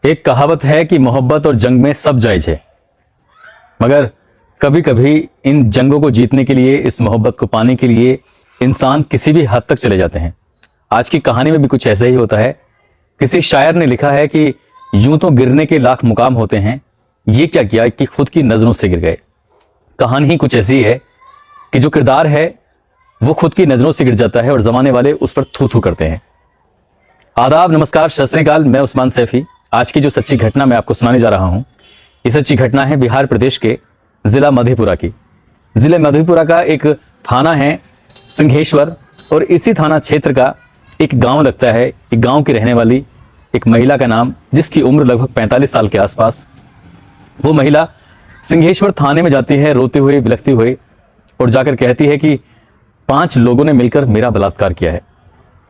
एक कहावत है कि मोहब्बत और जंग में सब जायज है, मगर कभी कभी इन जंगों को जीतने के लिए, इस मोहब्बत को पाने के लिए इंसान किसी भी हद तक चले जाते हैं। आज की कहानी में भी कुछ ऐसा ही होता है। किसी शायर ने लिखा है कि यूं तो गिरने के लाख मुकाम होते हैं, ये क्या किया कि खुद की नजरों से गिर गए। कहानी ही कुछ ऐसी है कि जो किरदार है वो खुद की नजरों से गिर जाता है और जमाने वाले उस पर थू थू करते हैं। आदाब, नमस्कार, सत श्री अकाल। मैं उस्मान सैफी। आज की जो सच्ची घटना मैं आपको सुनाने जा रहा हूं, ये सच्ची घटना है बिहार प्रदेश के जिला मधेपुरा की। जिले मधेपुरा का एक थाना है सिंहेश्वर, और इसी थाना क्षेत्र का एक गांव लगता है। एक गांव की रहने वाली एक महिला का नाम, जिसकी उम्र लगभग 45 साल के आसपास। वो महिला सिंहेश्वर थाने में जाती है रोते हुए, बिलखती हुए, और जाकर कहती है कि 5 लोगों ने मिलकर मेरा बलात्कार किया है,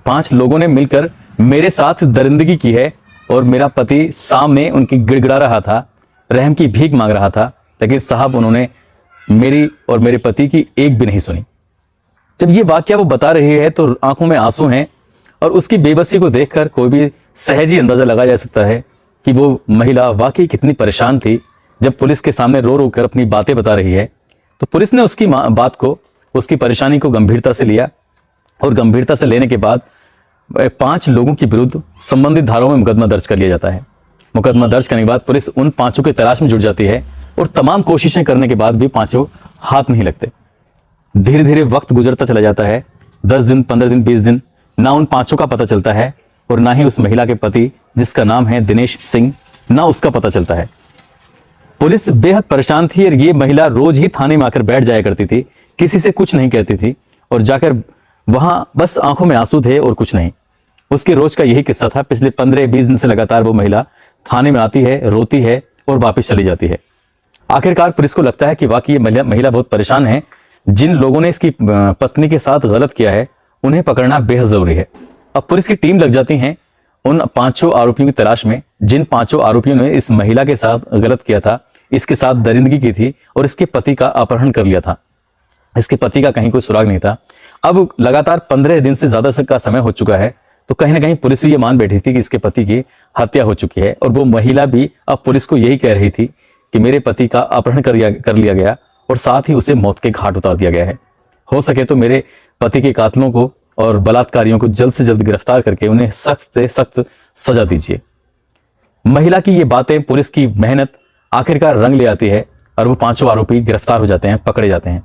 5 लोगों ने मिलकर मेरे साथ दरिंदगी की है, और मेरा पति सामने उनकी गिड़गिड़ा रहा था, रहम की भीख मांग रहा था, लेकिन साहब उन्होंने मेरी और मेरे पति की एक भी नहीं सुनी। जब ये वाकया वो बता रही है तो आंखों में आंसू हैं, और उसकी बेबसी को देखकर कोई भी सहज ही अंदाजा लगाया जा सकता है कि वो महिला वाकई कितनी परेशान थी। जब पुलिस के सामने रो रो कर अपनी बातें बता रही है तो पुलिस ने उसकी बात को, उसकी परेशानी को गंभीरता से लिया, और गंभीरता से लेने के बाद 5 लोगों के विरुद्ध संबंधित धाराओं में मुकदमा दर्ज कर लिया जाता है। मुकदमा दर्ज करने के बाद पुलिस उन 5 की तलाश में जुट जाती है, और तमाम कोशिशें करने के बाद भी 5 हाथ नहीं लगते। धीरे धीरे वक्त गुजरता चला जाता है। 10 दिन, 15 दिन, 20 दिन, ना उन 5 का पता चलता है, और ना ही उस महिला के पति, जिसका नाम है दिनेश सिंह, ना उसका पता चलता है। पुलिस बेहद परेशान थी, और ये महिला रोज ही थाने में आकर बैठ जाया करती थी, किसी से कुछ नहीं कहती थी, और जाकर वहां बस आंखों में आंसू थे और कुछ नहीं। उसके रोज का यही किस्सा था। पिछले 15-20 दिन से लगातार वो महिला थाने में आती है, रोती है और वापस चली जाती है। आखिरकार पुलिस को लगता है कि वाकई ये महिला बहुत परेशान है। जिन लोगों ने इसकी पत्नी के साथ गलत किया है उन्हें पकड़ना बेहद जरूरी है। अब पुलिस की टीम लग जाती है उन 5 आरोपियों की तलाश में, जिन 5 आरोपियों ने इस महिला के साथ गलत किया था, इसके साथ दरिंदगी की थी, और इसके पति का अपहरण कर लिया था। इसके पति का कहीं कोई सुराग नहीं था। अब लगातार 15 दिन से ज्यादा का समय हो चुका है, तो कहीं ना कहीं पुलिस भी ये मान बैठी थी कि इसके पति की हत्या हो चुकी है। और वो महिला भी अब पुलिस को यही कह रही थी कि मेरे पति का अपहरण कर लिया गया, और साथ ही उसे मौत के घाट उतार दिया गया है। हो सके तो मेरे पति के कातिलों को और बलात्कारियों को जल्द से जल्द गिरफ्तार करके उन्हें सख्त से सख्त सजा दीजिए। महिला की ये बातें, पुलिस की मेहनत आखिरकार रंग ले आती है, और वो 5 आरोपी गिरफ्तार हो जाते हैं, पकड़े जाते हैं।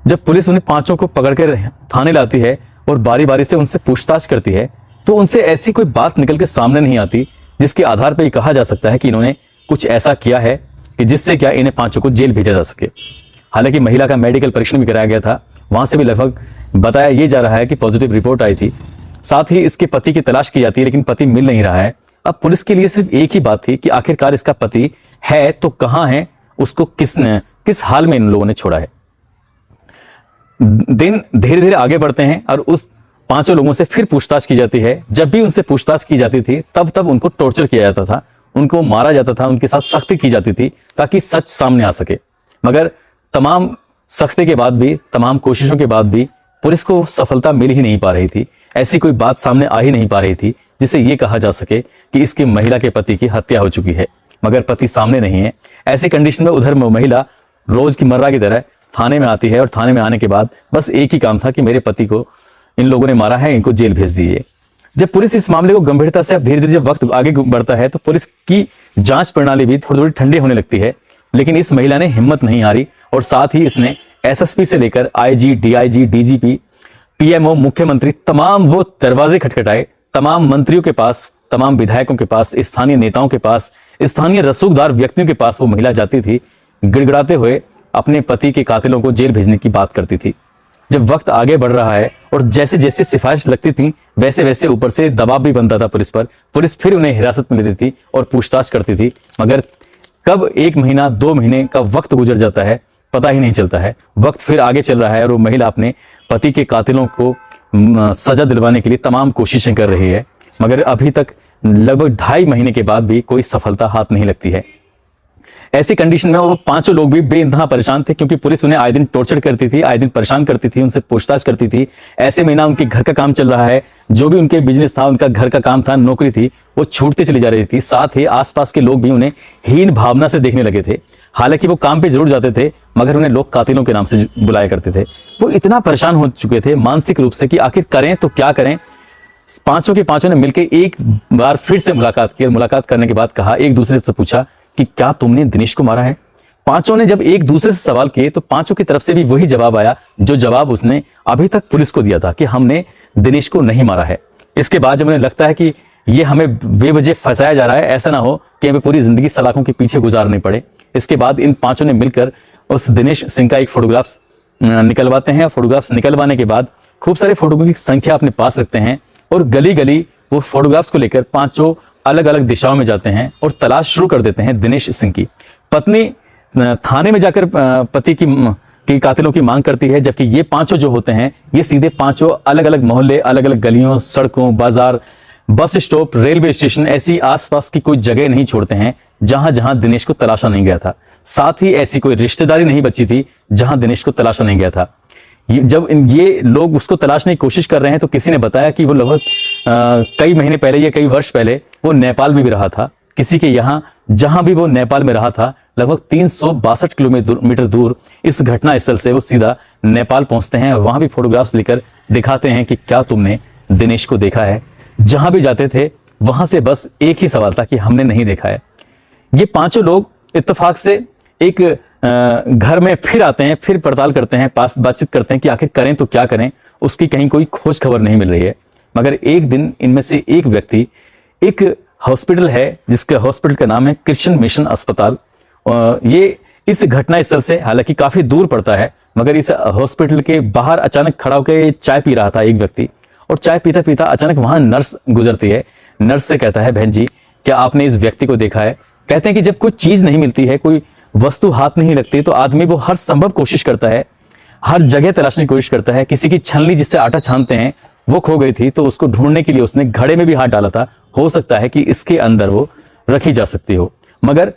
जब पुलिस उन्हें 5 को पकड़कर थाने लाती है और बारी बारी से उनसे पूछताछ करती है, तो उनसे ऐसी कोई बात निकल के सामने नहीं आती जिसके आधार पर कहा जा सकता है कि इन्होंने कुछ ऐसा किया है कि जिससे क्या इन्हें 5 को जेल भेजा जा सके। हालांकि महिला का मेडिकल परीक्षण भी कराया गया था, वहां से भी लगभग बताया यह जा रहा है कि पॉजिटिव रिपोर्ट आई थी। साथ ही इसके पति की तलाश की जाती है, लेकिन पति मिल नहीं रहा है। अब पुलिस के लिए सिर्फ एक ही बात थी कि आखिरकार इसका पति है तो कहां है, उसको किस हाल में इन लोगों ने छोड़ा है। दिन धीरे धीरे आगे बढ़ते हैं, और उस 5 लोगों से फिर पूछताछ की जाती है। जब भी उनसे पूछताछ की जाती थी तब उनको टॉर्चर किया जाता था, उनको मारा जाता था, उनके साथ सख्ती की जाती थी ताकि सच सामने आ सके। मगर तमाम सख्ती के बाद भी, तमाम कोशिशों के बाद भी पुलिस को सफलता मिल ही नहीं पा रही थी। ऐसी कोई बात सामने आ ही नहीं पा रही थी जिसे यह कहा जा सके कि इसकी महिला के पति की हत्या हो चुकी है, मगर पति सामने नहीं है। ऐसी कंडीशन में उधर महिला रोज की मर्रा की तरह थाने में आती है, और थाने में आने के बाद बस एक ही काम था कि मेरे पति को इन लोगों ने मारा है, इनको जेल भेज दीजिए। जब पुलिस इस मामले को गंभीरता से, अब धीरे धीरे जब वक्त आगे बढ़ता है तो पुलिस की जांच प्रणाली भी थोड़ी थोड़ी ठंडी होने लगती है, लेकिन इस महिला ने हिम्मत नहीं हारी, और साथ ही इसने एसएसपी से लेकर आईजी, डीआईजी, डीजीपी, पीएमओ, मुख्यमंत्री, तमाम वो दरवाजे खटखटाए। तमाम मंत्रियों के पास, तमाम विधायकों के पास, स्थानीय नेताओं के पास, स्थानीय रसूखदार व्यक्तियों के पास वो महिला जाती थी, गिड़गिड़ाते हुए अपने पति के कातिलों को जेल भेजने की बात करती थी। जब वक्त आगे बढ़ रहा है और जैसे जैसे सिफारिश लगती थी, वैसे वैसे ऊपर से दबाव भी बनता था पुलिस पर। पुलिस फिर उन्हें हिरासत में लेती थी और पूछताछ करती थी, मगर कब 1 महीना, 2 महीने का वक्त गुजर जाता है पता ही नहीं चलता है। वक्त फिर आगे चल रहा है, और वो महिला अपने पति के कातिलों को सजा दिलवाने के लिए तमाम कोशिशें कर रही है, मगर अभी तक लगभग 2.5 महीने के बाद भी कोई सफलता हाथ नहीं लगती है। ऐसी कंडीशन में वो 5 लोग भी बेइंतहा परेशान थे, क्योंकि पुलिस उन्हें आए दिन टॉर्चर करती थी, आए दिन परेशान करती थी, उनसे पूछताछ करती थी। ऐसे में ना उनके घर का काम चल रहा है, जो भी उनके बिजनेस था, उनका घर का काम था, नौकरी थी, वो छूटते चली जा रही थी। साथ ही आसपास के लोग भी उन्हें हीन भावना से देखने लगे थे। हालांकि वो काम पे जरूर जाते थे, मगर उन्हें लोग कातिलों के नाम से बुलाया करते थे। वो इतना परेशान हो चुके थे मानसिक रूप से कि आखिर करें तो क्या करें। पांचों के पांचों ने मिलकर एक बार फिर से मुलाकात की। मुलाकात करने के बाद कहा, एक दूसरे से पूछा कि क्या तुमने दिनेश को मारा है? पांचों ने जब एक दूसरे से सवाल किए तो पांचों की तरफ से भी वही जवाब आया जो जवाब उसने अभी तक पुलिस को दिया था कि हमने दिनेश को नहीं मारा है। इसके बाद जब उन्हें लगता है कि ये हमें बेवजह फंसाया जा रहा है, ऐसा ना हो कि हमें पूरी जिंदगी सलाखों के पीछे गुजारनी पड़े, इसके बाद इन पांचों ने मिलकर उस दिनेश सिंह का एक फोटोग्राफ्स निकलवाते हैं। फोटोग्राफ्स निकलवाने के बाद खूब सारे फोटो की संख्या अपने पास रखते हैं और गली गली वो फोटोग्राफ्स को लेकर पांचों अलग अलग दिशाओं में जाते हैं और तलाश शुरू कर देते हैं दिनेश सिंह की। पत्नी थाने में जाकर पति की कातिलों की मांग करती है, जबकि ये पांचों जो होते हैं ये सीधे पांचों अलग अलग मोहल्ले, अलग अलग गलियों, सड़कों, बाजार, बस स्टॉप, रेलवे स्टेशन, ऐसी आसपास की कोई जगह नहीं छोड़ते हैं जहां जहां दिनेश को तलाशा नहीं गया था। साथ ही ऐसी कोई रिश्तेदारी नहीं बची थी जहां दिनेश को तलाशा नहीं गया था। जब ये लोग उसको तलाशने की कोशिश कर रहे हैं तो किसी ने बताया कि वो लगभग कई महीने पहले या कई वर्ष पहले वो नेपाल में भी रहा था। किसी के यहाँ जहां भी वो नेपाल में रहा था, लगभग 362 किलोमीटर दूर इस घटना स्थल से वो सीधा नेपाल पहुंचते हैं और वहां भी फोटोग्राफ्स लेकर दिखाते हैं कि क्या तुमने दिनेश को देखा है। जहां भी जाते थे वहां से बस एक ही सवाल था कि हमने नहीं देखा है। ये पांचों लोग इत्तेफाक से एक घर में फिर आते हैं, फिर पड़ताल करते हैं, पास बातचीत करते हैं कि आखिर करें तो क्या करें। उसकी कहीं कोई खोज खबर नहीं मिल रही है। मगर एक दिन इनमें से एक व्यक्ति, एक हॉस्पिटल है जिसके हॉस्पिटल का नाम है क्रिश्चियन मिशन अस्पताल, ये इस घटना स्थल से हालांकि काफी दूर पड़ता है, मगर इस हॉस्पिटल के बाहर अचानक खड़ा होकर चाय पी रहा था एक व्यक्ति। और चाय पीता पीता अचानक वहां नर्स गुजरती है। नर्स से कहता है, बहन जी क्या आपने इस व्यक्ति को देखा है? कहते हैं कि जब कोई चीज नहीं मिलती है, कोई वस्तु हाथ नहीं लगती, तो आदमी वो हर संभव कोशिश करता है, हर जगह तलाशने की कोशिश करता है। किसी की छलनी जिससे आटा छानते हैं वो खो गई थी, तो उसको ढूंढने के लिए उसने घड़े में भी हाथ डाला था। हो सकता है कि इसके अंदर वो रखी जा सकती हो, मगर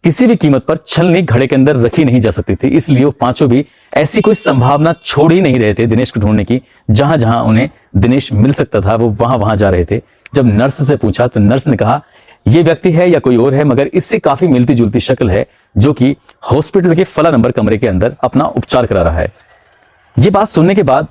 किसी भी कीमत पर छलनी घड़े के अंदर रखी नहीं जा सकती थी। इसलिए वो पांचों भी ऐसी कोई संभावना छोड़ ही नहीं रहे थे दिनेश को ढूंढने की। जहां जहां उन्हें दिनेश मिल सकता था वो वहां वहां जा रहे थे। जब नर्स से पूछा तो नर्स ने कहा, ये व्यक्ति है या कोई और है, मगर इससे काफी मिलती जुलती शक्ल है, जो कि हॉस्पिटल के फला नंबर कमरे के अंदर अपना उपचार करा रहा है। ये बात सुनने के बाद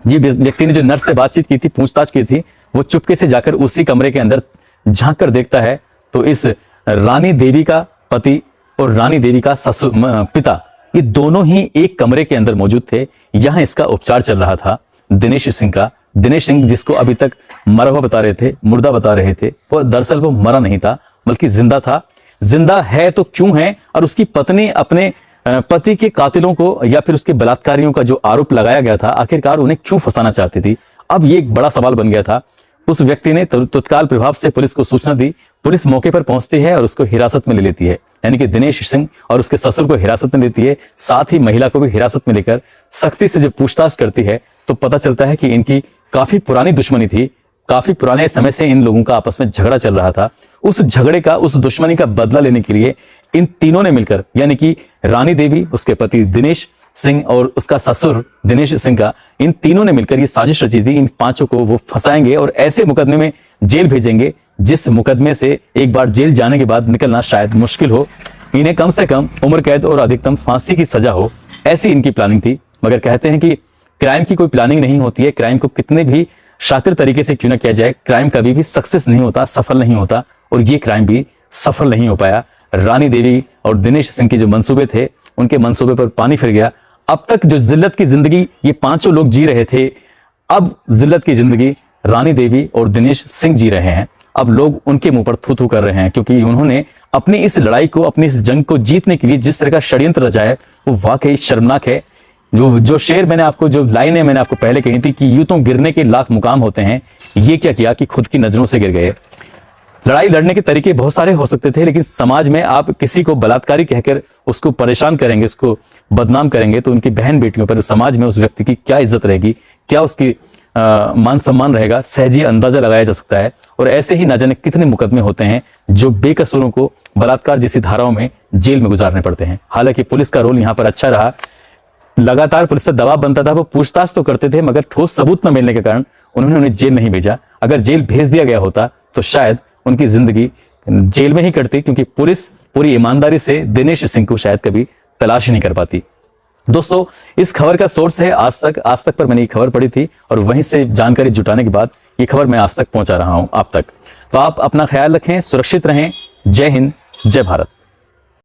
ये व्यक्ति ने जो नर्स से बातचीत की थी, पूछताछ की थी, वो चुपके से जाकर उसी कमरे के अंदर झांक कर देखता है तो इस रानी देवी का पति और रानी देवी का ससुर पिता, ये दोनों ही एक कमरे के अंदर मौजूद थे। यहां इसका उपचार चल रहा था दिनेश सिंह का। दिनेश सिंह जिसको अभी तक मरा हुआ बता रहे थे, मुर्दा बता रहे थे, वो दरअसल वो मरा नहीं था बल्कि जिंदा था। जिंदा है तो क्यों है, और उसकी पत्नी अपने पति के कातिलों को या फिर उसके बलात्कारियों का जो आरोप लगाया गया था, आखिरकार उन्हें क्यों फंसाना चाहती थी? अब ये एक बड़ा सवाल बन गया था। उस व्यक्ति ने तत्काल प्रभाव से पुलिस को सूचना दी। पुलिस मौके पर पहुंचती है और उसको हिरासत में ले लेती है, यानी कि दिनेश सिंह और उसके ससुर को हिरासत में लेती है। साथ ही महिला को भी हिरासत में लेकर सख्ती से जब पूछताछ करती है तो पता चलता है कि इनकी काफी पुरानी दुश्मनी थी। काफी पुराने समय से इन लोगों का आपस में झगड़ा चल रहा था। उस झगड़े का, उस दुश्मनी का बदला लेने के लिए इन तीनों ने मिलकर, यानी कि रानी देवी, उसके पति दिनेश सिंह और उसका ससुर दिनेश सिंह का, इन तीनों ने मिलकर ये साजिश रची थी। इन पांचों को वो फंसाएंगे और ऐसे मुकदमे में जेल भेजेंगे जिस मुकदमे से एक बार जेल जाने के बाद निकलना शायद मुश्किल हो। इन्हें कम से कम उम्र कैद और अधिकतम फांसी की सजा हो, ऐसी इनकी प्लानिंग थी। मगर कहते हैं कि क्राइम की कोई प्लानिंग नहीं होती है। क्राइम को कितने भी शातिर तरीके से क्यों ना किया जाए, क्राइम कभी भी सक्सेस नहीं होता, सफल नहीं होता, और ये क्राइम भी सफल नहीं हो पाया। रानी देवी और दिनेश सिंह के जो मंसूबे थे, उनके मंसूबे पर पानी फिर गया। अब तक जो जिल्लत की जिंदगी ये पांचों लोग जी रहे थे, अब जिल्लत की जिंदगी रानी देवी और दिनेश सिंह जी रहे हैं। अब लोग उनके मुंह पर थू थू कर रहे हैं, क्योंकि उन्होंने अपनी इस लड़ाई को, अपनी इस जंग को जीतने के लिए जिस तरह का षड्यंत्र रचा है वो वाकई शर्मनाक है। जो शेर मैंने आपको, जो लाइनें मैंने आपको पहले कही थी कि यूं तो गिरने के लाख मुकाम होते हैं, ये क्या किया कि खुद की नजरों से गिर गए। लड़ाई लड़ने के तरीके बहुत सारे हो सकते थे, लेकिन समाज में आप किसी को बलात्कारी कहकर उसको परेशान करेंगे, उसको बदनाम करेंगे, तो उनकी बहन बेटियों पर समाज में उस व्यक्ति की क्या इज्जत रहेगी, क्या उसकी मान सम्मान रहेगा, सहजी अंदाजा लगाया जा सकता है। और ऐसे ही न जाने कितने मुकदमे होते हैं जो बेकसूरों को बलात्कार जैसी धाराओं में जेल में गुजारने पड़ते हैं। हालांकि पुलिस का रोल यहाँ पर अच्छा रहा, लगातार पुलिस पर दबाव बनता था, वो पूछताछ तो करते थे, मगर ठोस सबूत न मिलने के कारण उन्होंने उन्हें जेल नहीं भेजा। अगर जेल भेज दिया गया होता तो शायद उनकी जिंदगी जेल में ही कटती, क्योंकि पुलिस पूरी ईमानदारी से दिनेश सिंह को शायद कभी तलाश नहीं कर पाती। दोस्तों, इस खबर का सोर्स है आज तक। आज तक पर मैंने ये खबर पढ़ी थी और वहीं से जानकारी जुटाने के बाद ये खबर मैं आज तक पहुंचा रहा हूं आप तक। तो आप अपना ख्याल रखें, सुरक्षित रहें। जय हिंद, जय भारत।